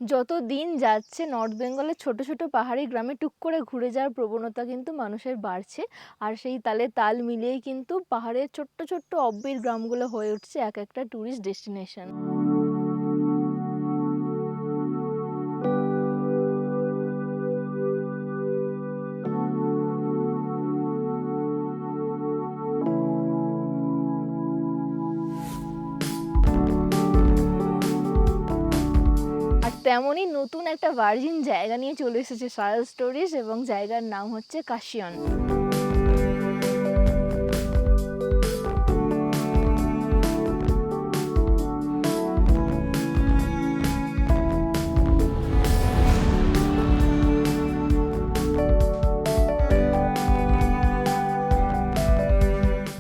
যত দিন যাচ্ছে নর্থ বেঙ্গলের ছোট ছোট পাহাড়ি গ্রামে টুক করে ঘুরে যাওয়ার প্রবণতা কিন্তু মানুষের বাড়ছে। আর সেই তালে তাল মিলিয়েই কিন্তু পাহাড়ের ছোট্ট ছোট্ট অব্বির গ্রামগুলো হয়ে উঠছে এক একটা ট্যুরিস্ট ডেস্টিনেশন। আর তেমনই নতুন একটা ভার্জিন জায়গা নিয়ে চলে এসেছে সায়াল স্টোরিজ, এবং জায়গার নাম হচ্ছে কাশিয়ন।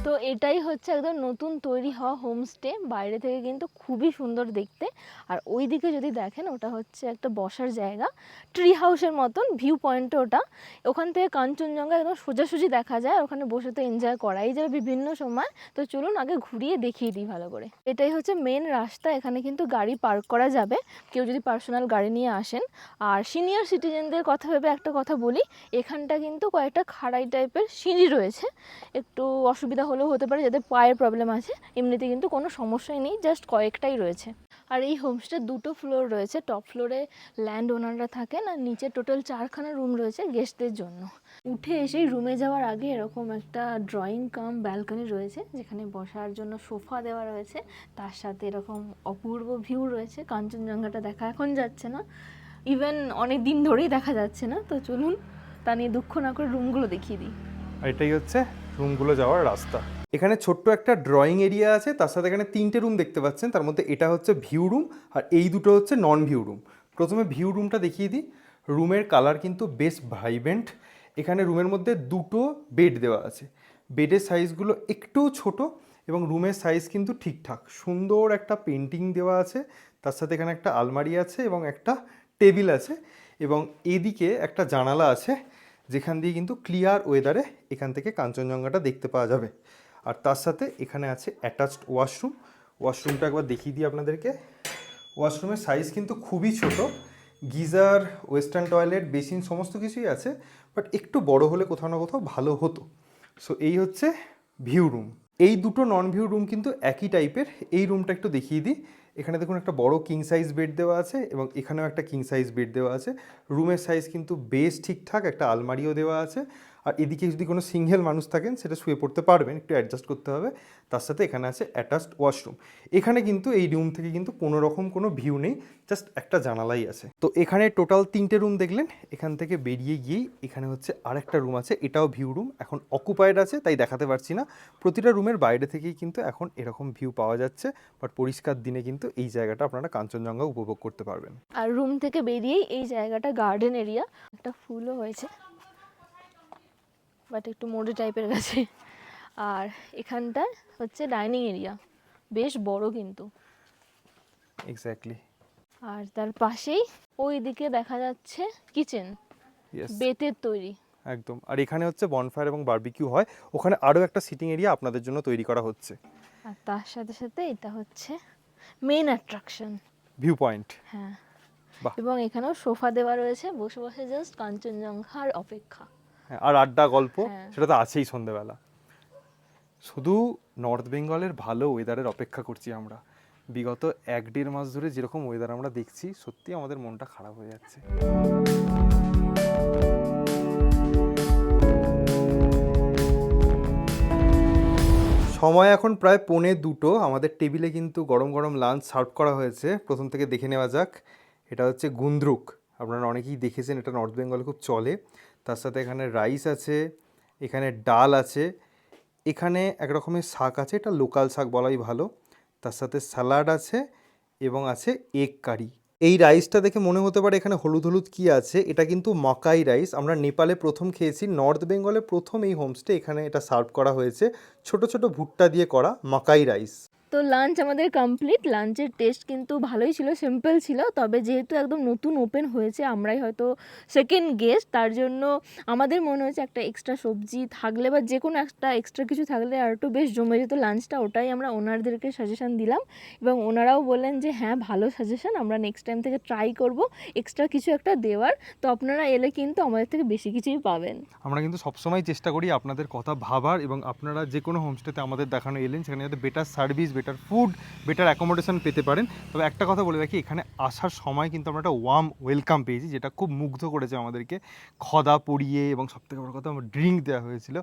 তো এটাই হচ্ছে একদম নতুন তৈরি হওয়া হোমস্টে। বাইরে থেকে কিন্তু খুবই সুন্দর দেখতে। আর ওই দিকে যদি দেখেন, ওটা হচ্ছে একটা বসার জায়গা, ট্রি হাউসের মতন ভিউ পয়েন্ট ওটা। ওখান থেকে কাঞ্চনজঙ্ঘা একদম সোজাসুজি দেখা যায়। ওখানে বসে তো এনজয় করাই যাবে বিভিন্ন সময়। তো চলুন আগে ঘুরিয়ে দেখিয়ে দিই ভালো করে। এটাই হচ্ছে মেন রাস্তা, এখানে কিন্তু গাড়ি পার্ক করা যাবে কেউ যদি পার্সোনাল গাড়ি নিয়ে আসেন। আর সিনিয়র সিটিজেনদের কথা ভেবে একটা কথা বলি, এখানটা কিন্তু কয়েকটা খাড়াই টাইপের সিঁড়ি রয়েছে। একটু অসুবিধা হলেও হতে পারে যাদের পায়ের প্রবলেম আছে, এমনিতে কিন্তু কোনো সমস্যাই নেই, জাস্ট কয়েকটাই রয়েছে। আর এই হোমস্টে দুটো ফ্লোর রয়েছে। টপ ফ্লোরে ল্যান্ড ওনাররা থাকেন, আর নিচে টোটাল 4খানা রুম রয়েছে গেস্টদের জন্য। উঠে এসেই রুমে যাওয়ার আগে এরকম একটা ড্রয়িং কাম ব্যালকনি রয়েছে, যেখানে বসার জন্য সোফা দেওয়া রয়েছে। তার সাথে এরকম অপূর্ব ভিউ রয়েছে। কাঞ্চনজঙ্ঘাটা দেখা এখন যাচ্ছে না, ইভেন অনেক দিন ধরেই দেখা যাচ্ছে না। তো চলুন তা নিয়ে দুঃখ না করে রুমগুলো দেখিয়ে দিই। এটাই হচ্ছে রুমগুলো যাওয়ার রাস্তা। এখানে ছোট্ট একটা ড্রয়িং এরিয়া আছে, তার সাথে এখানে 3টে রুম দেখতে পাচ্ছেন। তার মধ্যে এটা হচ্ছে ভিউ রুম, আর এই দুটো হচ্ছে নন ভিউ রুম। প্রথমে ভিউ রুমটা দেখিয়ে দিই। রুমের কালার কিন্তু বেশ ভাইব্রেন্ট। এখানে রুমের মধ্যে দুটো বেড দেওয়া আছে। বেডের সাইজগুলো একটু ছোট, এবং রুমের সাইজ কিন্তু ঠিকঠাক। সুন্দর একটা পেন্টিং দেওয়া আছে, তার সাথে এখানে একটা আলমারি আছে এবং একটা টেবিল আছে, এবং এদিকে একটা জানালা আছে যেখান দিয়ে কিন্তু ক্লিয়ার ওয়েদারে এখান থেকে কাঞ্চনজঙ্ঘাটা দেখতে পাওয়া যাবে। আর তার সাথে এখানে আছে অ্যাটাচড ওয়াশরুম। ওয়াশরুমটা একবার দেখিয়ে দিই আপনাদেরকে। ওয়াশরুমের সাইজ কিন্তু খুবই ছোট। গিজার, ওয়েস্টার্ন টয়লেট, বেসিন সমস্ত কিছুই আছে, বাট একটু বড় হলে কোথাও না কোথাও ভালো হতো। সো এই হচ্ছে ভিউ রুম। এই দুটো নন ভিউ রুম কিন্তু একই টাইপের। এই রুমটা একটু দেখিয়ে দিই। এখানে দেখুন একটা বড় কিং সাইজ বেড দেওয়া আছে, এবং এখানেও একটা কিং সাইজ বেড দেওয়া আছে। রুমের সাইজ কিন্তু বেশ ঠিকঠাক, একটা আলমারিও দেওয়া আছে। আর এদিকে যদি কোনো সিঙ্গেল মানুষ থাকেন সেটা শুয়ে পড়তে পারবেন, একটু অ্যাডজাস্ট করতে হবে। তার সাথে এখানে আছে অ্যাটাচড ওয়াশরুম। এখানে কিন্তু এই রুম থেকে কিন্তু কোনো রকম কোনো ভিউ নেই, জাস্ট একটা জানালাই আছে। তো এখানে টোটাল 3টে রুম দেখলেন। এখান থেকে বেরিয়ে গিয়েই এখানে হচ্ছে আরেকটা রুম আছে, এটাও ভিউ রুম। এখন অকুপায়েড আছে তাই দেখাতে পারছি না। প্রতিটা রুমের বাইরে থেকেই কিন্তু এখন এরকম ভিউ পাওয়া যাচ্ছে, বাট পরিষ্কার দিনে কিন্তু এই জায়গাটা আপনারা কাঞ্চনজঙ্ঘা উপভোগ করতে পারবেন। আর রুম থেকে বেরিয়েই এই জায়গাটা গার্ডেন এরিয়া, একটা ফুলও হয়েছে বাট একটু মোড়ে টাইপের গেছে। আর এখানটা হচ্ছে ডাইনিং এরিয়া, বেশ বড় কিন্তু। এক্স্যাক্টলি। আর তার পাশেই ওই দিকে দেখা যাচ্ছে কিচেন, ইয়েস, বেতের তৈরি। একদম। আর এখানে হচ্ছে বনফায়ার এবং বারবিকিউ হয়। ওখানে আরও একটা সিটিং এরিয়া আপনাদের জন্য তৈরি করা হচ্ছে। আর তার সাথে সাথে এটা হচ্ছে মেন অ্যাট্রাকশন, ভিউ পয়েন্ট। হ্যাঁ। বাহ। এবং এখানেও সোফা দেওয়া রয়েছে, বসে বসে জাস্ট কাঞ্চনজঙ্ঘার অপেক্ষা। হ্যাঁ, আর আড্ডা গল্প হ্যাঁ। সেটা তো আছেই সন্ধেবেলা। শুধু নর্থ বেঙ্গলের ভালো ওয়েদারের অপেক্ষা করছি আমরা। বিগত 1-1.5 মাস ধরে যেরকম ওয়েদার আমরা দেখছি, সত্যি আমাদের মনটা খারাপ হয়ে যাচ্ছে। সময় এখন প্রায় 1:45। আমাদের টেবিলে কিন্তু গরম গরম লাঞ্চ সার্ভ করা হয়েছে। প্রথম থেকে দেখে নেওয়া যাক। এটা হচ্ছে গুন্দ্রুক, আপনারা অনেকেই দেখেছেন, এটা নর্থ বেঙ্গলে খুব চলে। তার সাথে এখানে রাইস আছে, এখানে ডাল আছে, এখানে এক রকমের শাক আছে, এটা লোকাল শাক বলাই ভালো। তার সাথে স্যালাড আছে, এবং আছে এগ কারি। এই রাইসটা দেখে মনে হতে পারে এখানে হলুদ হলুদ কী আছে, এটা কিন্তু মাকাই রাইস। আমরা নেপালে প্রথম খেয়েছি, নর্থ বেঙ্গলে প্রথম এই হোমস্টে এখানে এটা সার্ভ করা হয়েছে। ছোট ছোট ভুট্টা দিয়ে করা মাকাই রাইস। তো তো লাঞ্চ আমাদের কমপ্লিট। লাঞ্চের টেস্ট কিন্তু ভালোই ছিল, সিম্পল ছিল, তবে যেহেতু একদম নতুন ওপেন হয়েছে, আমরাই হয়তো সেকেন্ড গেস্ট, তার জন্য আমাদের মনে হয়েছে একটা এক্সট্রা সবজি থাকলে বা যে কোনো একটা এক্সট্রা কিছু থাকলে আর একটু বেশ জমে যেত লাঞ্চটা। ওটাই আমরা ওনারদেরকে সাজেশন দিলাম এবং ওনারাও বললেন যে হ্যাঁ ভালো সাজেশন, আমরা নেক্সট টাইম থেকে ট্রাই করব এক্সট্রা কিছু একটা দেওয়ার। তো আপনারা এলে কিন্তু আমাদের থেকে বেশি কিছুই পাবেন। আমরা কিন্তু সবসময় চেষ্টা করি আপনাদের কথা ভাবার, এবং আপনারা যে কোনো হোমস্টেতে আমাদের দেখানো এলেন সেখানে যাতে better service, better food, better accommodation পেতে পারেন। তবে একটা কথা বলে রাখি, এখানে আসার সময় কিন্তু আমরা একটা ওয়ার্ম ওয়েলকাম পেয়েছি, যেটা খুব মুগ্ধ করেছে আমাদেরকে। খদা পরিয়ে এবং সবথেকে বড় কথা, আমার ড্রিঙ্ক দেওয়া হয়েছিল,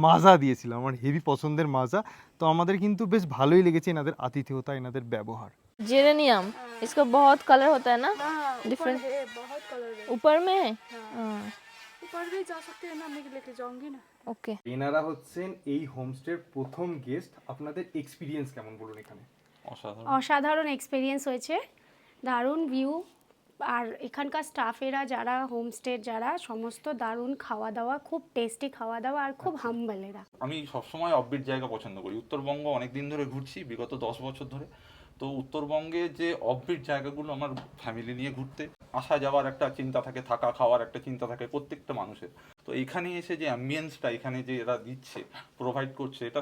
মাজা দিয়েছিল, আমার হেভি পছন্দের মাজা। তো আমাদের কিন্তু বেশ ভালোই লেগেছে এনাদের আতিথেয়তা, এনাদের ব্যবহার। जेरेनियम, इसका बहुत कलर होता है ना, डिफरेंट बहुत कलर है। ऊपर में है। ऊपर भी जा सकते हैं ना, मैं लेके जाऊंगी ना। ओके। এনারা হচ্ছেন এই হোমস্টের প্রথম গেস্ট। আপনাদের এক্সপিরিয়েন্স কেমন বলুন এখানে? অসাধারণ এক্সপিরিয়েন্স হয়েছে, দারুণ ভিউ, আর এখানকার স্টাফেরা যারা হোমস্টের যারা সমস্ত দারুণ খাওয়া দাওয়া, খুব টেস্টি খাওয়া দাওয়া আর খুব হাম্বল এরা। আমি সবসময় অফবিট জায়গা পছন্দ করি। উত্তরবঙ্গ অনেক দিন ধরে ঘুরছি, বিগত 10 বছর ধরে। তো উত্তরবঙ্গে যে অফবিট জায়গাগুলো আমার ফ্যামিলি নিয়ে ঘুরতে আসা যাওয়ার একটা চিন্তা থাকে, থাকা খাওয়ার একটা চিন্তা থাকে প্রত্যেকটা মানুষের। তো এখানে এসে যে অ্যাম্বিয়েন্সটা এখানে যে এরা দিচ্ছে, প্রোভাইড করছে, এটা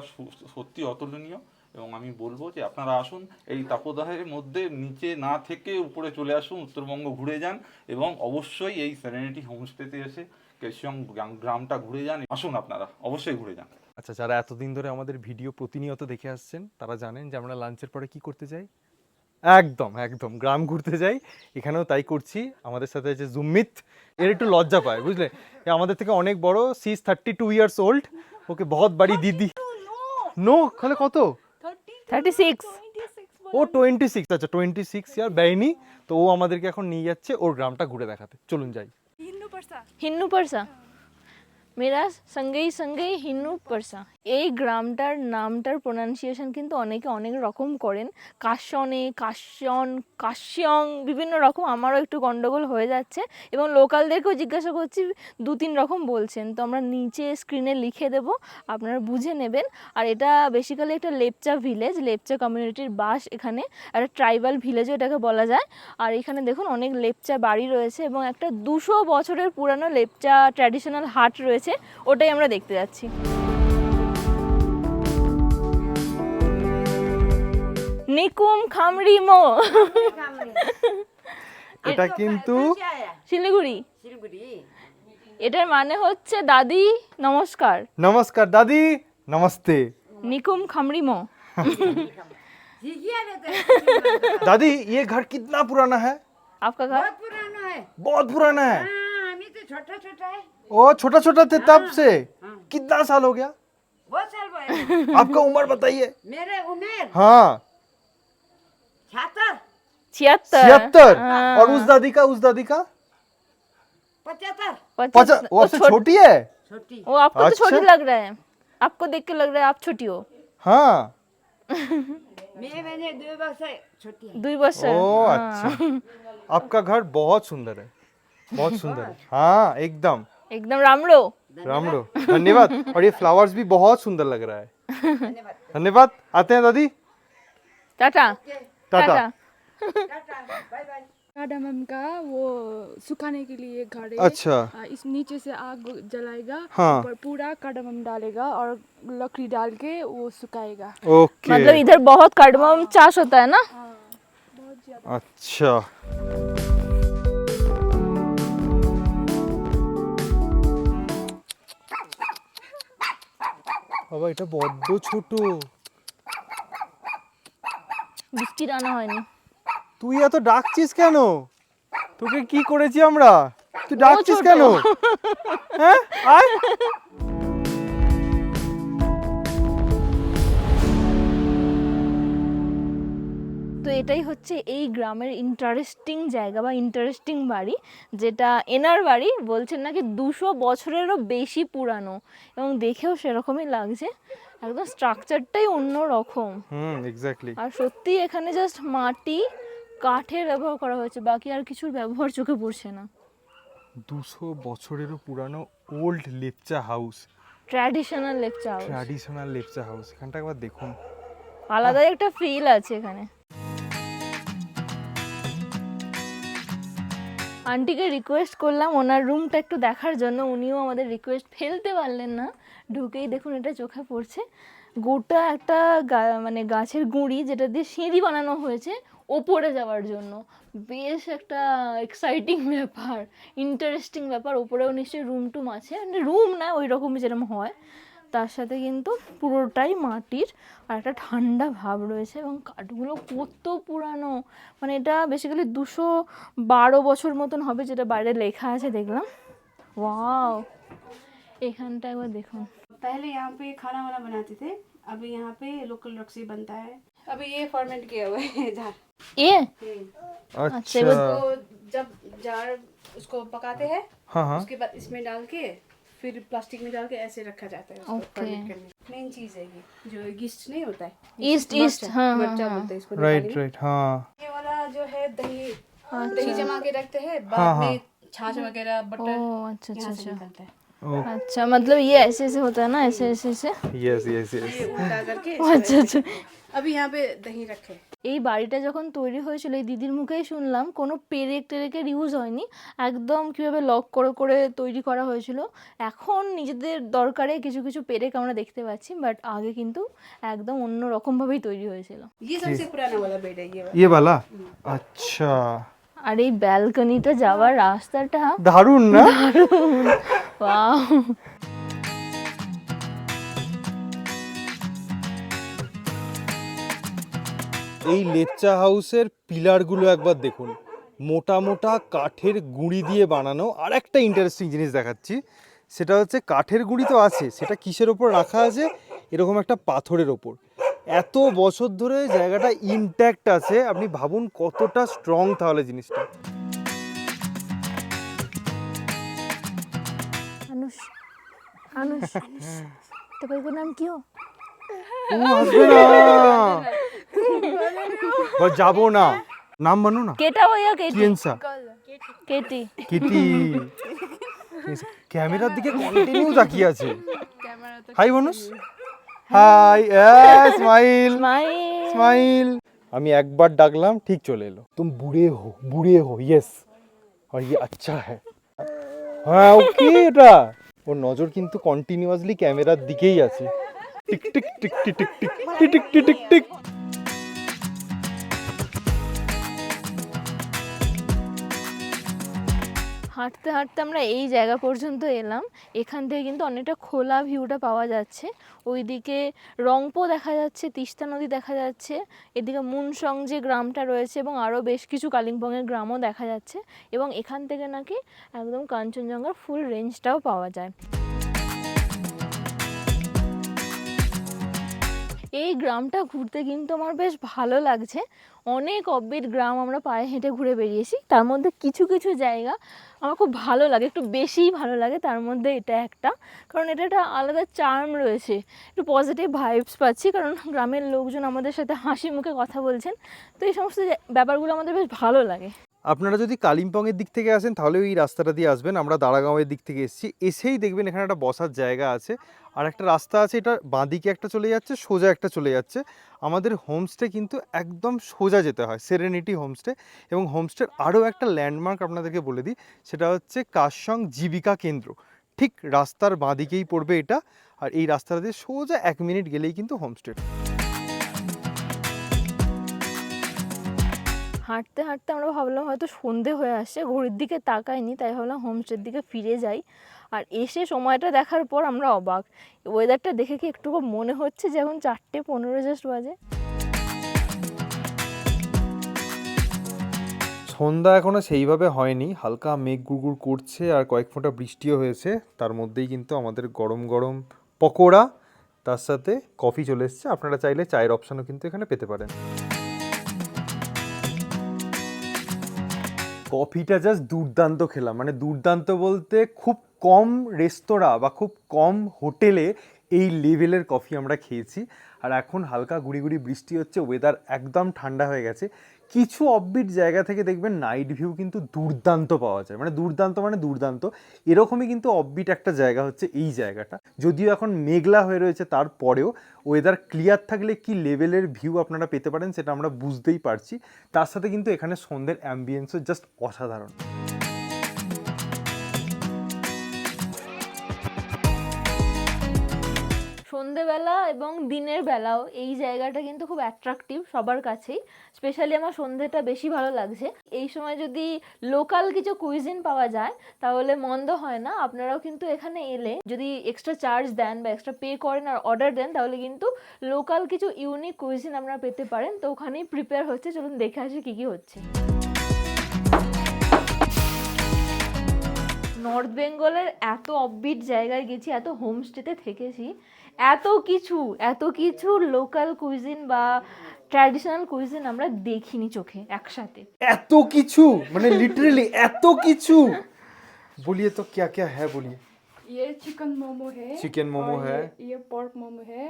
সত্যি অতুলনীয়। এবং আমি বলবো যে আপনারা আসুন, এই তাপদাহের মধ্যে নিচে না থেকে উপরে চলে আসুন, উত্তরবঙ্গ ঘুরে যান, এবং অবশ্যই এই সেরেনিটি হোমস্টেতে এসে কেশিয়াং গ্রামটা ঘুরে যান। আসুন, আপনারা অবশ্যই ঘুরে যান। আচ্ছা, যারা এতদিন ধরে আমাদের ভিডিও প্রতিনিয়ত দেখে আসছেন তারা জানেন যে আমরা লাঞ্চের পরে কি করতে যাই। একদম একদম গ্রাম ঘুরতে যাই। এখানেও তাই করছি। আমাদের সাথে আছে জুমিত। এর একটু লজ্জা পায়, বুঝলে, এ আমাদের থেকে অনেক বড়। She is 32 years old. Okay বহুত বড়ি দিদি। নো, খালে কত? 36। ও 26। আচ্ছা 26 ইয়ার বেইনি। তো ও আমাদেরকে এখন নিয়ে যাচ্ছে ওর গ্রামটা ঘুরে দেখাতে। চলুন যাই। হিন্নু পারসা, মেরা সঙ্গেই সঙ্গেই হিন্নু পারসা। এই গ্রামটার নামটার প্রোনাউন্সিয়েশন কিন্তু অনেকে অনেক রকম করেন, কাশ্যনে, কাশ্যন, কাশ্যং, বিভিন্ন রকম। আমারও একটু গন্ডগোল হয়ে যাচ্ছে এবং লোকালদেরকেও জিজ্ঞাসা করছি, 2-3 রকম বলছেন। তো আমরা নিচে স্ক্রিনে লিখে দেব, আপনারা বুঝে নেবেন। আর এটা বেসিক্যালি একটা লেপচা ভিলেজ, লেপচা কমিউনিটির বাস এখানে, একটা ট্রাইবাল ভিলেজও এটাকে বলা যায়। আর এখানে দেখুন অনেক লেপচা বাড়ি রয়েছে এবং একটা 200 বছরের পুরানো লেপচা ট্র্যাডিশনাল হাট রয়েছে, ওটাই আমরা দেখতে যাচ্ছি। নিকুম খামরিমো, এটা কিন্তু শিলিগুড়ি। এটার মানে হচ্ছে দাদি নমস্কার। নমস্কার দাদি, নমস্তে নিকুম খামরিমো। दादी ये घर कितना पुराना है? आपका घर पुराना है। बहुत पुराना है। हाँ, अभी तो छोटा छोटा है। ओ छोटा छोटा थे तब से। कितना साल हो गया? बहुत साल हुए। आपका उम्र बताइए। मेरे उम्र हाँ 76, 76। हाँ। और उस दादी का 75, 50। वो आपसे छोटी है? छोटी। वो आपको तो अच्छा। छोटी लग रहा है, आपको देख के लग रहा है आप छोटी हो। हाँ। मैंने 2 वर्ष छोटी है। 2 वर्ष। ओ अच्छा। आपका घर बहुत सुंदर है, बहुत सुंदर है। हाँ एकदम एकदम रामड़ो। रामड़ो। धन्यवाद। और ये फ्लावर्स भी बहुत सुंदर लग रहा है। धन्यवाद। आते हैं दादी। Tata tata. Tata, bye bye. Cardamom का वो सुखाने के लिए घर है। अच्छा। इस नीचे से आग जलाएगा, हाँ। ऊपर पूरा कार्डमम डालेगा और लकड़ी डाल के वो सुखाएगा। ओके। मतलब इधर बहुत कार्डमम चाष होता है ना। बहुत ज्यादा। अच्छा। বাবা এটা বড্ড ছোট। বৃষ্টির আনা হয়নি। তুই এত ডাকছিস কেন? তোকে কি করেছি আমরা? তুই ডাকছিস ছোট। কেন? হ্যাঁ আয়। তো এটাই হচ্ছে এই গ্রামের ইন্টারেস্টিং জায়গা বা ইন্টারেস্টিং বাড়ি, যেটা এনার বাড়ি বলছেন নাকি 200 বছরেরও বেশি পুরানো এবং দেখেও সেরকমই লাগছে, একদম স্ট্রাকচারটাই অন্য রকম। এক্স্যাক্টলি। আর সত্যি এখানে জাস্ট মাটি কাঠের ব্যবহার করা হয়েছে, বাকি আর কিছুর ব্যবহার চোখে পড়ছে না। 200 বছরেরও পুরানো old Lepcha house, traditional Lepcha house. Traditional Lepcha house. এখানটা একবার দেখুন। আলাদাই একটা ফিল আছে এখানে। আন্টিকে রিকোয়েস্ট করলাম ওনার রুমটা একটু দেখার জন্য, উনিও আমাদের রিকোয়েস্ট ফেলতে পারলেন না। ঢুকেই দেখুন এটা চোখে পড়ছে, গোটা একটা মানে গাছের গুঁড়ি যেটা দিয়ে সিঁড়ি বানানো হয়েছে ওপরে যাওয়ার জন্য। বেশ একটা এক্সাইটিং ব্যাপার, ইন্টারেস্টিং ব্যাপার। ওপরেও নিশ্চয়ই রুম টুম আছে, মানে রুম না ওই রকমই যেরকম হয়, তার সাথে কিন্তু পুরোটাই মাটির আর একটা ঠান্ডা ভাব রয়েছে। এবং কাঠগুলো কত পুরানো, মানে এটা বেসিক্যালি 212 বছর মতন হবে, যেটা বাইরে লেখা আছে দেখলাম। ওয়াও, এখানটা একবার দেখুন। पहले यहाँ पे खाना वाना बनाते थे, अभी यहाँ पे लोकल रक्सी बनता है। अभी ये फॉर्मेट किया हुआ है जार। ये अच्छा तो जब जार उसको पकाते हैं, हाँ हाँ उसके बाद इसमें डाल के फिर प्लास्टिक में डाल के ऐसे रखा जाता है उसको Okay. ferment करने। मेन चीज है ये जो ईस्ट नहीं होता है, ईस्ट ईस्ट, हाँ हाँ मर्चा हाँ। बोलते हैं इसको राइट नेपाली में। राइट हाँ ये वाला जो है दही, दही जमा के रखते हैं, बाद हाँ, हाँ। में छाछ वगैरह ओ बटर अच्छा अच्छा यहाँ से अच्छा निकलता है। अच्छा, मतलब ये ऐसे ऐसे होता है ना, ऐसे ऐसे ऐसे। यस यस यस ये उल्टा करके আচ্ছা আচ্ছা। अभी यहाँ पे दही रखे। এই বাড়িটা যখন তৈরি হয়েছিল এই দিদির মুখেই শুনলাম কোনো পেরেক টেরেকের ইউজ হয়নি, একদম কীভাবে লক করে করে তৈরি করা হয়েছিল। এখন নিজেদের দরকারে কিছু কিছু পেরেক আমরা দেখতে পাচ্ছি, বাট আগে কিন্তু একদম অন্য রকমভাবেই তৈরি হয়েছিল। ये सबसे पुराना वाला बेड है ये वाला। ये वाला अच्छा আর এই ব্যালকনিটা যাওয়ার রাস্তাটা দারুণ না ওয়াও। এই লেপচা হাউসের পিলারগুলো একবার দেখুন, মোটা মোটা কাঠের গুঁড়ি দিয়ে বানানো। আর একটা ইন্টারেস্টিং জিনিস দেখাচ্ছি, সেটা হচ্ছে কাঠের গুঁড়ি তো আছে, সেটা কিসের ওপর রাখা আছে, এরকম একটা পাথরের ওপর। এত বছর ধরে জায়গাটা ইনট্যাক্ট আছে, আপনি ভাবুন কতটা স্ট্রং তাহলে জিনিসটা। আনুষ আনুষ তোমার को नाम কি हो? ও আসবে না বা যাবো না, নাম বানো না কেটা हो या केटी? কেনসা কেটি। কিটি ক্যামেরার দিকে কন্টিনিউ তাকিয়ে আছে। হাই বনুস, হাই স্মাইল স্মাইল। স্মাইল। আমি একবার ডাকলাম ঠিক চলে এলো। তুম বুড়ে হো ইয়েস, আর ये अच्छा है। হ্যাঁ ওকে, এটা ওর নজর কিন্তু কন্টিনিউয়াসলি ক্যামেরার দিকেই আছে। Tick tick tick tick tick tick tick tick tick tick. হাঁটতে হাঁটতে আমরা এই জায়গা পর্যন্ত এলাম। এখান থেকে কিন্তু অনেকটা খোলা ভিউটা পাওয়া যাচ্ছে। ওইদিকে রংপো দেখা যাচ্ছে, তিস্তা নদী দেখা যাচ্ছে, এদিকে মুনসং যে গ্রামটা রয়েছে এবং আরও বেশ কিছু কালিম্পংয়ের গ্রামও দেখা যাচ্ছে। এবং এখান থেকে নাকি একদম কাঞ্চনজঙ্ঘার ফুল রেঞ্জটাও পাওয়া যায়। এই গ্রামটা ঘুরতে কিন্তু আমার বেশ ভালো লাগছে। অনেক অব্বিট গ্রাম আমরা পায়ে হেঁটে ঘুরে বেরিয়েছি, তার মধ্যে কিছু কিছু জায়গা আমার খুব ভালো লাগে, একটু বেশিই ভালো লাগে। তার মধ্যে এটা একটা, কারণ এটা একটা আলাদা চার্ম রয়েছে, একটু পজিটিভ ভাইবস পাচ্ছি, কারণ গ্রামের লোকজন আমাদের সাথে হাসি মুখে কথা বলছেন। তো এই সমস্ত ব্যাপারগুলো আমাদের বেশ ভালো লাগে। আপনারা যদি কালিম্পংয়ের দিক থেকে আসেন তাহলে ওই রাস্তাটা দিয়ে আসবেন। আমরা দাঁড়াগাঁওয়ের দিক থেকে এসেছি, এসেই দেখবেন এখানে একটা বসার জায়গা আছে, আর একটা রাস্তা আছে, এটা বাঁদিকে একটা চলে যাচ্ছে, সোজা একটা চলে যাচ্ছে। আমাদের হোমস্টে কিন্তু একদম সোজা যেতে হয়, সেরেনিটি হোমস্টে। এবং হোমস্টের আরও একটা ল্যান্ডমার্ক আপনাদেরকে বলে দিই, সেটা হচ্ছে কাশসং জীবিকা কেন্দ্র। ঠিক রাস্তার বাঁদিকেই পড়বে এটা, আর এই রাস্তাটা দিয়ে সোজা 1 মিনিট গেলেই কিন্তু হোমস্টে। হাঁটতে হাঁটতে আমরা ভাবলাম হয়তো সন্ধে হয়ে আসছে, ঘড়ির দিকে তাকাইনি, তাই ভাবলাম হোমস্টের দিকে ফিরে যাই। আর এসে সময়টা দেখার পর আমরা অবাক, ওয়েদারটা দেখে কি একটু মনে হচ্ছে যে এখন 4:15 জাস্ট বাজে। সন্ধ্যা এখনো সেইভাবে হয়নি, হালকা মেঘ গুড়গুড় করছে আর কয়েক ফোঁটা বৃষ্টিও হয়েছে। তার মধ্যেই কিন্তু আমাদের গরম গরম পকোড়া, তার সাথে কফি চলে এসছে। আপনারা চাইলে চায়ের অপশনও কিন্তু এখানে পেতে পারেন। কফিটা জাস্ট দুর্দান্ত খেলাম, মানে দুর্দান্ত বলতে খুব কম রেস্তোরাঁ বা খুব কম হোটেলে এই লেভেলের কফি আমরা খেয়েছি। আর এখন হালকা গুড়ি গুড়ি বৃষ্টি হচ্ছে, ওয়েদার একদম ঠান্ডা হয়ে গেছে। কিছু অফবিট জায়গা থেকে দেখবেন নাইট ভিউ কিন্তু দুর্দান্ত পাওয়া যায়, মানে দুর্দান্ত। এরকমই কিন্তু অফবিট একটা জায়গা হচ্ছে এই জায়গাটা। যদিও এখন মেঘলা হয়ে রয়েছে, তারপরেও ওয়েদার ক্লিয়ার থাকলে কি লেভেলের ভিউ আপনারা পেতে পারেন সেটা আমরা বুঝতেই পারছি। তার সাথে কিন্তু এখানে সন্ধ্যের অ্যাম্বিয়েন্সও জাস্ট অসাধারণ। সন্ধেবেলা এবং দিনের বেলাও এই জায়গাটা কিন্তু খুব অ্যাট্রাকটিভ সবার কাছেই। স্পেশালি আমার সন্ধেটা বেশি ভালো লাগছে। এই সময় যদি লোকাল কিছু কুইজিন পাওয়া যায় তাহলে মন্দ হয় না। আপনারাও কিন্তু এখানে এলে যদি এক্সট্রা চার্জ দেন বা এক্সট্রা পে করেন আর অর্ডার দেন তাহলে কিন্তু লোকাল কিছু ইউনিক কুইজিন আপনারা পেতে পারেন। তো ওখানেই প্রিপেয়ার হচ্ছে, চলুন দেখে আসি কী কী হচ্ছে। নর্থ বেঙ্গলের এত অফবিট জায়গায় গেছি, এত হোমস্টেতে থেকেছি, এত কিছু লোকাল কুইজিন বা ট্র্যাডিশনাল কুইজিন আমরা দেখিনি চোখে একসাথে। এত কিছু মানে লিটারালি এত কিছু। বলিয়ে তো क्या क्या है बोलिए। ये चिकन मोमो है, चिकन मोमो और है। ये पोर्क मोमो है,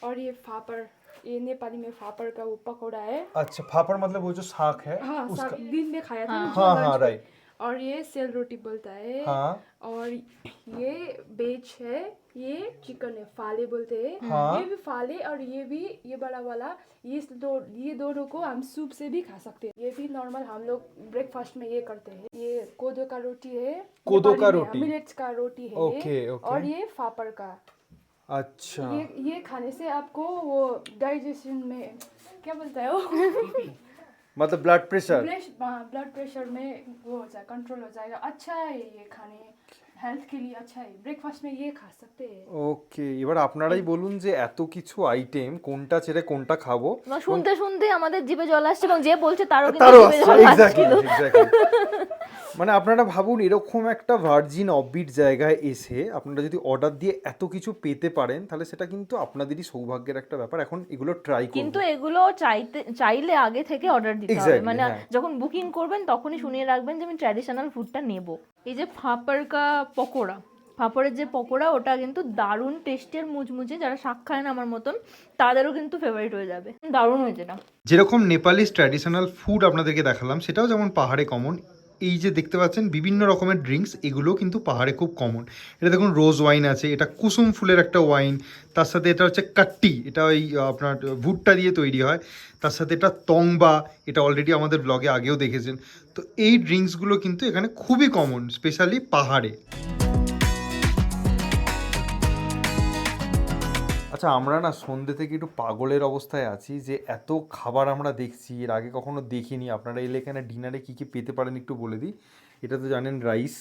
और ये फापर, ये नेपाली में फापर का वो पकौड़ा है। अच्छा, फाफड़ मतलब वो जो साग है हाँ, उसका। दिन में खाया था ना, हाँ lunch हाँ में। राइट। और ये सेल रोटी बोलता है। हाँ और ये बेच है, ये चिकन है, फाले बोलते हैं। हाँ। ये भी फाले, और ये बड़ा वाला, ये दोनों को हम सूप से भी खा सकते हैं। ये भी नॉर्मल हम लोग ब्रेकफास्ट में ये करते हैं। ये कोदो का रोटी है, कोदो का नेपाली में रोटी। मिलेट्स का रोटी है। ओके, ये। ओके। और ये फापर का। अच्छा ये खाने से आपको वो डाइजेशन में क्या बोलता है वो मतलब ब्लड प्रेशर। ब्लड प्रेशर में वो हो जाए, कंट्रोल हो जाएगा। अच्छा है ये खाने, हेल्थ के लिए अच्छा है। ब्रेकफास्ट में ये खा सकते हैं। ওকে, এবার আপনারাই বলুন যে এত কিছু আইটেম কোনটা ছেড়ে কোনটা খাবো। শুনতে শুনতে আমাদের জিভে জল আসছে এবং যে বলছে তারও কিন্তু তারও জিভে জল আসছিল। মানে আপনারা ভাবুন এরকম একটা ভার্জিন অফবিট জায়গায় এসে আপনারা যদি অর্ডার দিয়ে এত কিছু পেতে পারেন তাহলে সেটা কিন্তু আপনাদেরই সৌভাগ্যের একটা ব্যাপার। এখন এগুলো ট্রাই করুন। কিন্তু এগুলো চাইলে আগে থেকে অর্ডার দিতে হবে, Exactly, মানে হ্যাঁ। যখন বুকিং করবেন তখনই শুনিয়ে রাখবেন যে আমি ট্র্যাডিশনাল ফুডটা নেব। এই যে ফাপার কা পকোড়া, ফাপড়ের যে পকোড়া ওটা কিন্তু দারুণ টেস্টের, মুচমুচে। যারা শাক খায় না আমার মতন তাদেরও কিন্তু ফেভারিট হয়ে যাবে, দারুণ হয়েছে এটা। যেরকম নেপালিস ট্র্যাডিশনাল ফুড আপনাদেরকে দেখালাম সেটাও যেমন পাহাড়ে কমন। এই যে দেখতে পাচ্ছেন বিভিন্ন রকমের ড্রিঙ্কস, এগুলো কিন্তু পাহাড়ে খুব কমন। এটা দেখুন রোজ ওয়াইন আছে, এটা কুসুম ফুলের একটা ওয়াইন, তার সাথে এটা হচ্ছে কাট্টি, এটা ওই আপনার ভুট্টা দিয়ে তৈরি হয়, তার সাথে এটা তংবা, এটা অলরেডি আমাদের ব্লগে আগেও দেখেছেন। তো এই ড্রিঙ্কসগুলো কিন্তু এখানে খুবই কমন, স্পেশালি পাহাড়ে। আচ্ছা, আমরা না সন্ধ্যে থেকে একটু পাগলের অবস্থায় আছি যে এত খাবার আমরা দেখছি, এর আগে কখনো দেখিনি। আপনারা এলে এখানে ডিনারে কী কী পেতে পারেন একটু বলে দিই। এটা তো জানেন রাইস,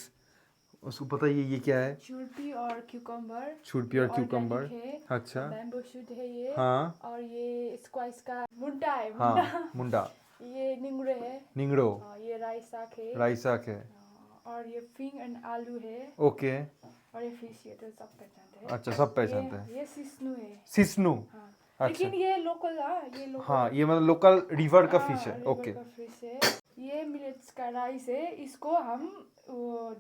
पता ये क्या है? छुर्पी और क्यूकम्बर। छुर्पी और क्यूकम्बर। अच्छा बैम्बू शूट है ये। हाँ। और ये स्क्वाइश का मुंडा है, हाँ मुंडा। मुंडा। ये निंगड़े है। निंगड़ो। ये राइस साग है। राइस साग है। और ये फिंग एंड आलू है। ओके। और ये फिश, ये तो सब पहचानते हैं। अच्छा, सब पहचानते हैं। ये सिस्नु है। सिस्नु। हाँ। अच्छा। लेकिन ये लोकल, ये लोकल। हाँ, ये मतलब लोकल रिवर का फिश है। River okay. का फिश है। ये मिलेट्स का राइस है, इसको हम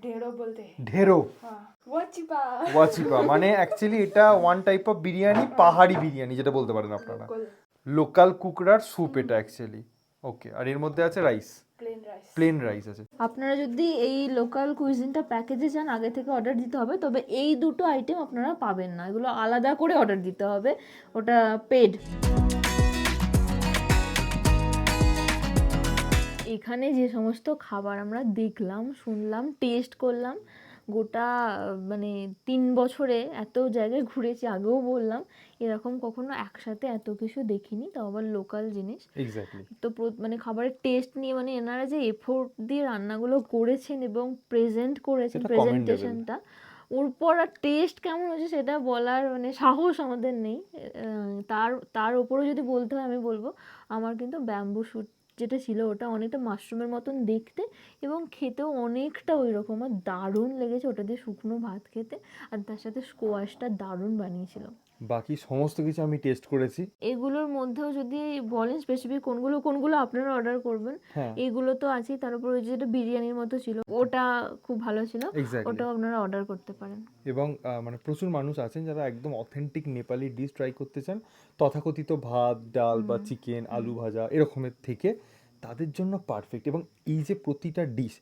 ढेड़ो बोलते हैं। ढेरो। हाँ, वाचिपा। ওয়াচিপা মানে অ্যাকচুয়ালি এটা ওয়ান টাইপ অফ বিরিয়ানি, পাহাড়ি বিরিয়ানি যেটা বলতে পারেন আপনারা। लोकल লোকাল কুকড়ার স্যুপ এটা অ্যাকচুয়ালি। ওকে, আর এর মধ্যে আছে rice, plain rice. Plain rice আছে। আপনারা যদি এই লোকাল কুইজিনটা প্যাকেজে চান আগে থেকে অর্ডার দিতে হবে, তবে এই দুটো আইটেম আপনারা পাবেন না, এগুলো আলাদা করে অর্ডার দিতে হবে, ওটা পেড। এখানে যে সমস্ত খাবার আমরা দেখলাম, শুনলাম, টেস্ট করলাম, গোটা মানে 3 বছরে এত জায়গায় ঘুরেছি, আগেও বললাম এরকম কখনো একসাথে এত কিছু দেখিনি, তাও আবার লোকাল জিনিস। এক্স্যাক্টলি। তো মানে খাবারের টেস্ট নিয়ে মানে এনারা যে এফোর্ট দিয়ে রান্নাগুলো করেছেন এবং প্রেজেন্ট করেছেন, সেটা প্রেজেন্টেশনটা ওর পর আর টেস্ট কেমন হয়েছে সেটা বলার মানে সাহস আমাদের নেই। তার ওপরে যদি বলতে হয় আমি বলবো আমার কিন্তু ব্যাম্বু শুট যেটা ছিল ওটা অনেকটা মাশরুমের মতন দেখতে এবং খেতেও অনেকটা ওই রকম। আর দারুণ লেগেছে ওটা দিয়ে শুকনো ভাত খেতে, আর তার সাথে স্কোয়াশটা দারুণ বানিয়েছিল। বাকি সমস্ত কিছু আমি টেস্ট করেছি। এগুলোর মধ্যেও যদি বলেন স্পেসিফিক কোনগুলো আপনারা অর্ডার করবেন, হ্যাঁ। এগুলো তো আছেই, তার উপর ওই যেটা বিরিয়ানির মতো ছিল ওটা খুব ভালো ছিল, এক্স্যাক্টলি। ওটাও আপনারা অর্ডার করতে পারেন। এবং মানে প্রচুর মানুষ আছেন যারা একদম অথেন্টিক নেপালি ডিশ ট্রাই করতে চান, তথাকথিত ভাত ডাল বা চিকেন আলু ভাজা এরকমের থেকে, তাদের জন্য পারফেক্ট। এবং এই যে প্রতিটা ডিশ,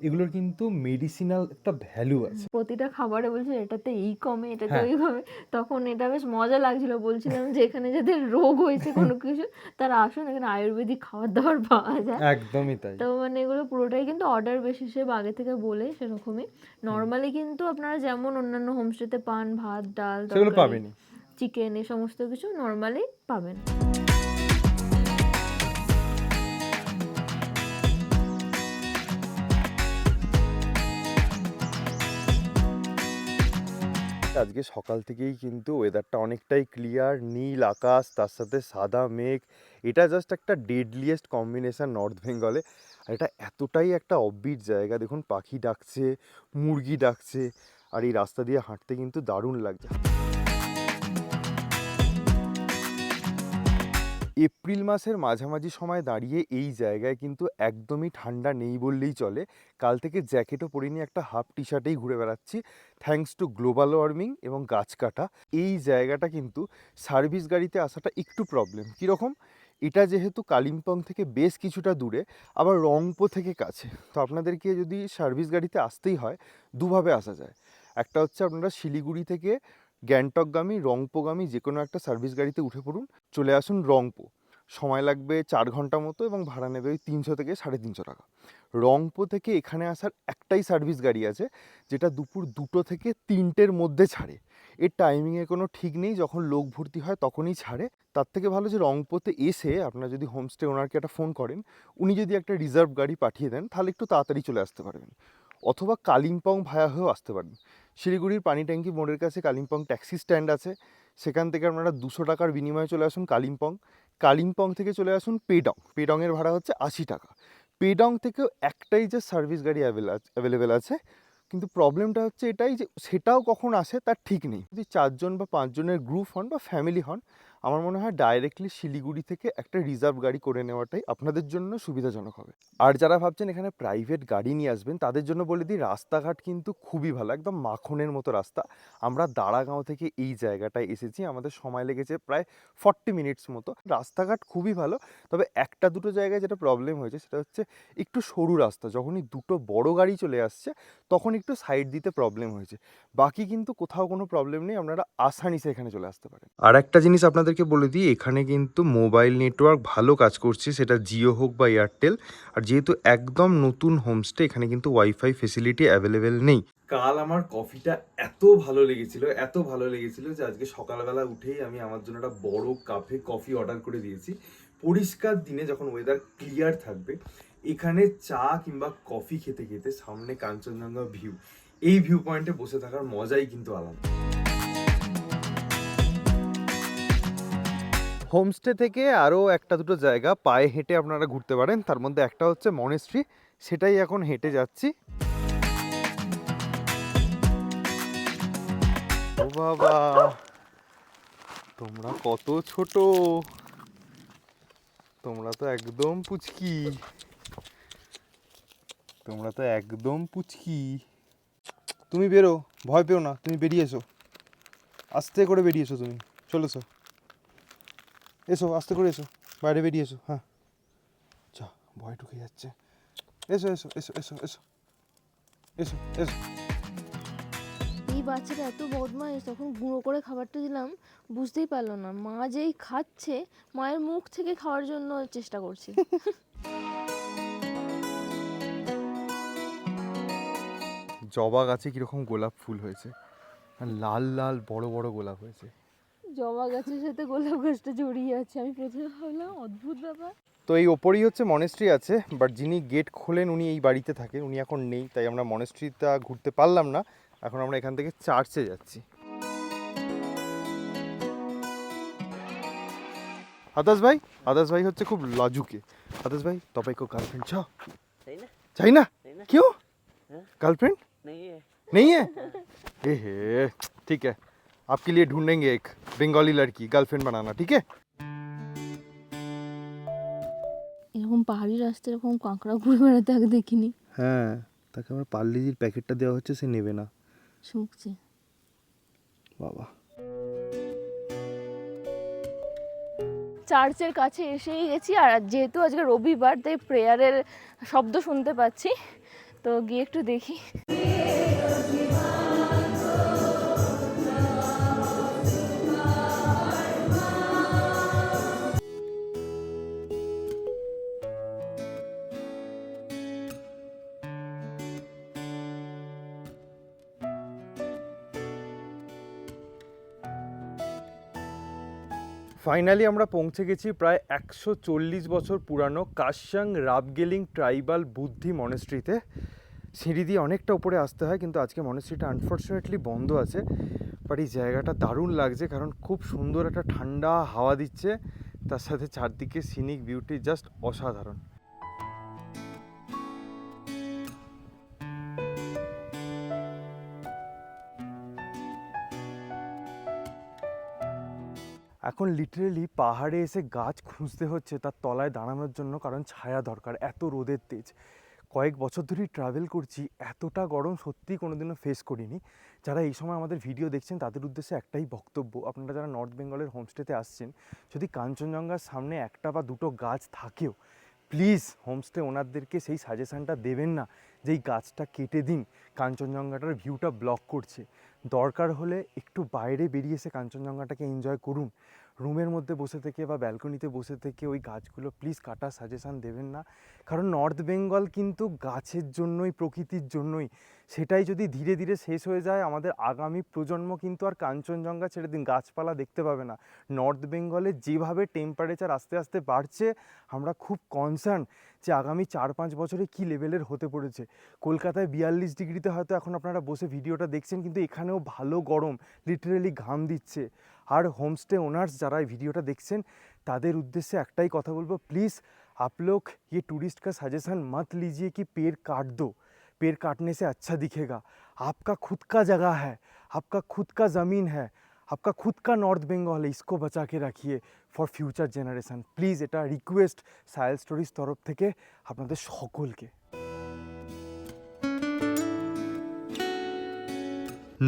এগুলোর কিন্তু মেডিসিনাল একটা ভ্যালু আছে। প্রতিটা খাবারে বলছে এটাতে এই কমে, এটাতে হ্যাঁ। ওই কমে। তখন এটা বেশ মজা লাগছিল, বলছিলাম যে এখানে যাদের রোগ হয়েছে কোনো কিছু, তারা আসুন, এখানে আয়ুর্বেদিক খাবার দাবার পাওয়া যায়। একদমই তাই। তো মানে এগুলো পুরোটাই কিন্তু অর্ডার বেসিসে আগে থেকে বলে সেরকমই। নর্মালি কিন্তু আপনারা যেমন অন্যান্য হোমস্টেতে পান, ভাত, ডাল, সেগুলো তরকারি, পাবেনই। চিকেন, এই সমস্ত কিছু নর্মালি পাবেন। আজকে সকাল থেকেই কিন্তু ওয়েদারটা অনেকটাই ক্লিয়ার, নীল আকাশ তার সাথে সাদা মেঘ। এটা জাস্ট একটা ডেডলিয়েস্ট কম্বিনেশন নর্থ বেঙ্গলে। আর এটা এতটাই একটা অফবিট জায়গা, দেখুন পাখি ডাকছে, মুরগি ডাকছে, আর এই রাস্তা দিয়ে হাঁটতে কিন্তু দারুণ লাগছে। এপ্রিল মাসের মাঝামাঝি সময় দাঁড়িয়ে এই জায়গায় কিন্তু একদমই ঠান্ডা নেই বললেই চলে। কাল থেকে জ্যাকেটও পরিনি, একটা হাফ টি শার্টেই ঘুরে বেড়াচ্ছি, থ্যাঙ্কস টু গ্লোবাল ওয়ার্মিং এবং গাছ কাটা। এই জায়গাটা কিন্তু সার্ভিস গাড়িতে আসাটা একটু প্রবলেম। কীরকম? এটা যেহেতু কালিম্পং থেকে বেশ কিছুটা দূরে, আবার রংপো থেকে কাছে, তো আপনাদেরকে যদি সার্ভিস গাড়িতে আসতেই হয় দুভাবে আসা যায়। একটা হচ্ছে আপনারা শিলিগুড়ি থেকে গ্যাংটকগামী, রংপোগামী যে কোনো একটা সার্ভিস গাড়িতে উঠে পড়ুন, চলে আসুন রংপো। সময় লাগবে 4 ঘন্টা মতো এবং ভাড়া নেবে ওই 300 থেকে 350 টাকা। রংপো থেকে এখানে আসার একটাই সার্ভিস গাড়ি আছে, যেটা দুপুর 2টো থেকে 3টের মধ্যে ছাড়ে। এর টাইমিংয়ে কোনো ঠিক নেই, যখন লোক ভর্তি হয় তখনই ছাড়ে। তার থেকে ভালো যে রংপোতে এসে আপনারা যদি হোমস্টে ওনারকে একটা ফোন করেন, উনি যদি একটা রিজার্ভ গাড়ি পাঠিয়ে দেন, তাহলে একটু তাড়াতাড়ি চলে আসতে পারবেন। অথবা কালিম্পং ভায়া হয়েও আসতে পারেন। শিলিগুড়ির পানি ট্যাঙ্কি মোড়ের কাছে কালিম্পং ট্যাক্সি স্ট্যান্ড আছে, সেখান থেকে আপনারা 200 টাকার বিনিময়ে চলে আসুন কালিম্পং। কালিম্পং থেকে চলে আসুন পেডং, পেডংয়ের ভাড়া হচ্ছে 80 টাকা। পেডং থেকেও একটাই যে সার্ভিস গাড়ি অ্যাভেলেবেল আছে, কিন্তু প্রবলেমটা হচ্ছে এটাই যে সেটাও কখন আসে তার ঠিক নেই। যদি 4 জন বা 5 জনের গ্রুপ হন বা ফ্যামিলি হন, আমার মনে হয় ডাইরেক্টলি শিলিগুড়ি থেকে একটা রিজার্ভ গাড়ি করে নেওয়াটাই আপনাদের জন্য সুবিধাজনক হবে। আর যারা ভাবছেন এখানে প্রাইভেট গাড়ি নিয়ে আসবেন, তাদের জন্য বলে দিই রাস্তাঘাট কিন্তু খুবই ভালো, একদম মাখনের মতো রাস্তা। আমরা দাঁড়াগাঁও থেকে এই জায়গাটায় এসেছি, আমাদের সময় লেগেছে প্রায় 40 মিনিটস মতো। রাস্তাঘাট খুবই ভালো, তবে একটা দুটো জায়গায় যেটা প্রবলেম হয়েছে সেটা হচ্ছে একটু সরু রাস্তা। যখনই দুটো বড় গাড়ি চলে আসছে তখন একটু সাইড দিতে প্রবলেম হয়েছে, বাকি কিন্তু কোথাও কোনো প্রবলেম নেই, আপনারা আসানিসে এখানে চলে আসতে পারেন। আর একটা জিনিস আপনাদেরকে বলে দিই, এখানে কিন্তু মোবাইল নেটওয়ার্ক ভালো কাজ করছে, সেটা জিও হোক বা এয়ারটেল। আর যেহেতু একদম নতুন হোমস্টে, এখানে কিন্তু ওয়াইফাই ফেসিলিটি অ্যাভেলেবেল নেই। কাল আমার কফিটা এত ভালো লেগেছিল যে আজকে সকালবেলা উঠেই আমি আমার জন্য একটা বড় কাপে কফি অর্ডার করে দিয়েছি। পরিষ্কার দিনে যখন ওয়েদার ক্লিয়ার থাকবে, এখানে চা কিংবা কফি খেতে খেতে সামনে কাঞ্চনজঙ্ঘা ভিউ, এই ভিউ পয়েন্টে বসে থাকার মজাই কিন্তু আলাদা। হোমস্টে থেকে আরও একটা দুটো জায়গা পায়ে হেঁটে আপনারা ঘুরতে পারেন, তার মধ্যে একটা হচ্ছে মনেস্ট্রি, সেটাই এখন হেঁটে যাচ্ছি। ও বাবা, তোমরা কত ছোট, তোমরা তো একদম পুচকি, তুমি বেরো, ভয় পেও না, তুমি বেরিয়ে এসো, আস্তে করে বেরিয়ে এসো, তুমি চলেছো, এসো আস্তে করে এসো, বাইরে বেরিয়ে এসো। হ্যাঁ, যা ভয় ঢুকে যাচ্ছে, এসো এসো এসো এসো এসো এসো এসো। এই বাচ্চাটা এত বদমাইশ, তখন গুঁড়ো করে খাবারটা দিলাম, বুঝতেই পারলো না। মা যেই খাচ্ছে, মায়ের মুখ থেকে খাওয়ার জন্য চেষ্টা করছে। জবা গাছে কিরকম গোলাপ ফুল হয়েছে, লাল লাল বড় বড় গোলাপ হয়েছে। জবা গাছের সাথে গোলাপ গাছটা জড়িয়ে আছে, আমি প্রথমে ভাবলাম অদ্ভুত ব্যাপার। তো এই ওপরেই হচ্ছে মনেস্ট্রি আছে, বাট যিনি গেট খোলেন উনি এই বাড়িতে থাকেন, উনি এখন নেই, তাই আমরা মনেস্ট্রিটা ঘুরতে পারলাম না। এখন আমরা এখান থেকে চার্চে যাচ্ছি। আদাস ভাই হচ্ছে খুব লাজুকে। আদাস ভাই तपाईँको गर्लफ्रेंड छ? छैन? क्यों? गर्लफ्रेंड नहीं है? एहे, ठीक है, आपके लिए ढूंढेंगे एक बंगाली लड़की गर्लफ्रेंड बनाना, ठीक है? এরকম পাহাড়ি রাস্তায় এরকম কাঁকড়া ঘুরে বেড়াতে আগে দেখিনি। হ্যাঁ, তাকে আমার পার্লেজির প্যাকেটটা দেওয়া হচ্ছে, সে নেবে না শুকছে বাবা। চার্চের কাছে এসেই গেছি, আর যেহেতু আজকে রবিবার তাই প্রেয়ারের শব্দ শুনতে পাচ্ছি, তো গিয়ে একটু দেখি। ফাইনালি আমরা পৌঁছে গেছি প্রায় 140 বছর পুরানো কাশ্যং রাবগেলিং ট্রাইবাল বুদ্ধি মনেস্ট্রিতে। সিঁড়ি দিয়ে অনেকটা উপরে আসতে হয়, কিন্তু আজকে মনেস্ট্রিটা আনফর্চুনেটলি বন্ধ আছে। বাট এই জায়গাটা দারুণ লাগছে, কারণ খুব সুন্দর একটা ঠান্ডা হাওয়া দিচ্ছে, তার সাথে চারদিকে সিনিক বিউটি জাস্ট অসাধারণ। এখন লিটারেলি পাহাড়ে এসে গাছ খুঁজতে হচ্ছে তার তলায় দাঁড়ানোর জন্য, কারণ ছায়া দরকার, এত রোদের তেজ। কয়েক বছর ধরেই ট্রাভেল করছি, এতটা গরম সত্যিই কোনোদিনও ফেস করিনি। যারা এই সময় আমাদের ভিডিও দেখছেন তাদের উদ্দেশ্যে একটাই বক্তব্য, আপনারা যারা নর্থ বেঙ্গলের হোমস্টেতে আসছেন, যদি কাঞ্চনজঙ্ঘার সামনে একটা বা দুটো গাছ থাকেও, প্লিজ হোমস্টে ওনারদেরকে সেই সাজেশানটা দেবেন না যে এই গাছটা কেটে দিন, কাঞ্চনজঙ্ঘাটার ভিউটা ব্লক করছে। দরকার হলে একটু বাইরে বেরিয়ে এসে কাঞ্চনজঙ্ঘাটাকে এনজয় করুন। রুমের মধ্যে বসে থেকে বা ব্যালকনিতে বসে থেকে ওই গাছগুলো প্লিজ কাটার সাজেশান দেবেন না, কারণ নর্থ বেঙ্গল কিন্তু গাছের জন্যই, প্রকৃতির জন্যই। সেটাই যদি ধীরে ধীরে শেষ হয়ে যায়, আমাদের আগামী প্রজন্ম কিন্তু আর কাঞ্চনজঙ্ঘা ছেড়ে দিন গাছপালা দেখতে পাবে না। নর্থ বেঙ্গলে যেভাবে টেম্পারেচার আস্তে আস্তে বাড়ছে, আমরা খুব কনসার্ন যে আগামী 4-5 বছরে কী লেভেলের হতে পড়েছে। কলকাতায় 42 ডিগ্রিতে হয়তো এখন আপনারা বসে ভিডিওটা দেখছেন, কিন্তু এখানেও ভালো গরম, লিটারেলি ঘাম দিচ্ছে। আর হোমস্टे ओनर्स যারা এই ভিডিওটা দেখছেন তাদের উদ্দেশ্যে একটাই কথা বলবো, प्लीज़ आप लोग ये टूरिस्ट का सजेशन मत लीजिए कि पेड़ काट दो, पेड़ काटने से अच्छा दिखेगा। आपका खुद का जगह है, आपका खुद का ज़मीन है, आपका खुद का नॉर्थ बेंगल है, इसको बचा के रखिए फॉर फ्यूचर जेनारेशन। प्लीज़ এটা রিকোয়েস্ট সাহেল স্টোরিজ তরফ থেকে আপনাদের সকলকে।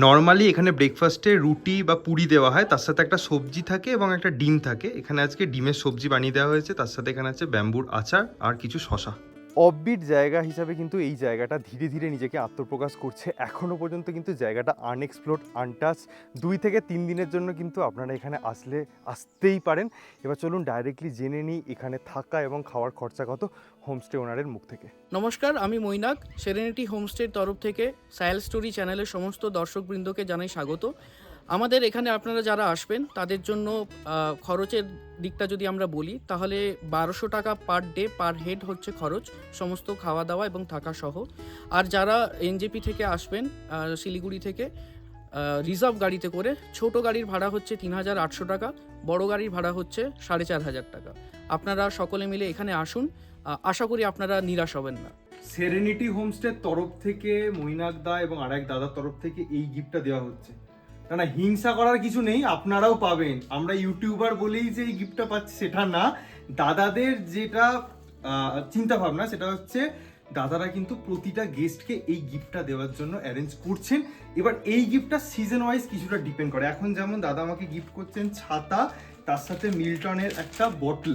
নর্মালি এখানে ব্রেকফাস্টে রুটি বা পুরি দেওয়া হয়, তার সাথে একটা সবজি থাকে এবং একটা ডিম থাকে। এখানে আজকে ডিমের সবজি বানিয়ে দেওয়া হয়েছে, তার সাথে এখানে আছে ব্যাম্বুর আচার আর কিছু শশা। অফবিট জায়গা হিসাবে কিন্তু এই জায়গাটা ধীরে ধীরে নিজেকে আত্মপ্রকাশ করছে। এখনও পর্যন্ত কিন্তু জায়গাটা আনএক্সপ্লোর্ড, আনটাচ। 2 থেকে 3 দিনের জন্য কিন্তু আপনারা এখানে আসতেই পারেন। এবার চলুন ডাইরেক্টলি জেনে নিই এখানে থাকা এবং খাওয়ার খরচা কত হোমস্টে ওনারের মুখ থেকে। নমস্কার, আমি মৈনাক। সেরেনিটি হোমস্টের তরফ থেকে সাহেল স্টোরি চ্যানেলের সমস্ত দর্শকবৃন্দকে জানাই স্বাগত। আমাদের এখানে আপনারা যারা আসবেন তাদের জন্য খরচের দিকটা যদি আমরা বলি, তাহলে 1200 টাকা পার ডে পার হেড হচ্ছে খরচ, সমস্ত খাওয়া দাওয়া এবং থাকা সহ। আর যারা এনজেপি থেকে আসবেন, শিলিগুড়ি থেকে রিজার্ভ গাড়িতে করে, ছোট গাড়ির ভাড়া হচ্ছে 3800 টাকা, বড় গাড়ির ভাড়া হচ্ছে 4500 টাকা। আপনারা সকলে মিলে এখানে আসুন, আশা করি আপনারা নিরাশ হবেন না। সেরেনিটি হোমস্টের তরফ থেকে মৈনাক দা এবং আরেক দাদার তরফ থেকে এই গিফটটা দেওয়া হচ্ছে। না হিংসা করার কিছু নেই, আপনারাও পাবেন। আমরা ইউটিউবার বলেই যে এই গিফটটা পাচ্ছি সেটা না, দাদাদের যেটা চিন্তা ভাবনা সেটা হচ্ছে দাদারা কিন্তু প্রতিটা গেস্টকে এই গিফটটা দেওয়ার জন্য অ্যারেঞ্জ করছেন। এবার এই গিফটটা সিজন ওয়াইজ কিছুটা ডিপেন্ড করে। এখন যেমন দাদা আমাকে গিফট করছেন ছাতা, তার সাথে মিল্টনের একটা বটল।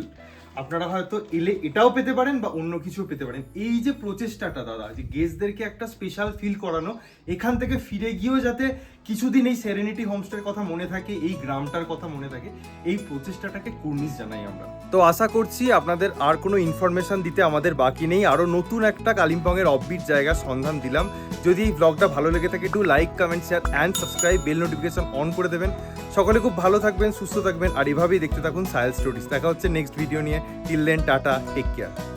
আপনারা হয়তো এলে এটাও পেতে পারেন বা অন্য কিছুও পেতে পারেন। এই যে প্রচেষ্টাটা দাদা, যে গেস্টদেরকে একটা স্পেশাল ফিল করানো, এখান থেকে ফিরে গিয়েও যাতে কিছুদিন এই সেরেনিটি হোমস্টের কথা মনে থাকে, এই গ্রামটার কথা মনে থাকে, এই প্রচেষ্টাটাকে কুর্নিশ জানাই আমরা। তো আশা করছি আপনাদের আর কোনো ইনফরমেশন দিতে আমাদের বাকি নেই। আরও নতুন একটা কালিম্পংয়ের অফবিট জায়গার সন্ধান দিলাম। যদি এই ব্লগটা ভালো লেগে থাকে একটু like, comment, share and subscribe, bell notification on করে দেবেন। সকলে খুব ভালো থাকবেন, সুস্থ থাকবেন, আর এভাবেই দেখতে থাকুন সাহেল স্টোরিজ। দেখা হচ্ছে নেক্সট ভিডিও নিয়ে। Till then, tata, take care.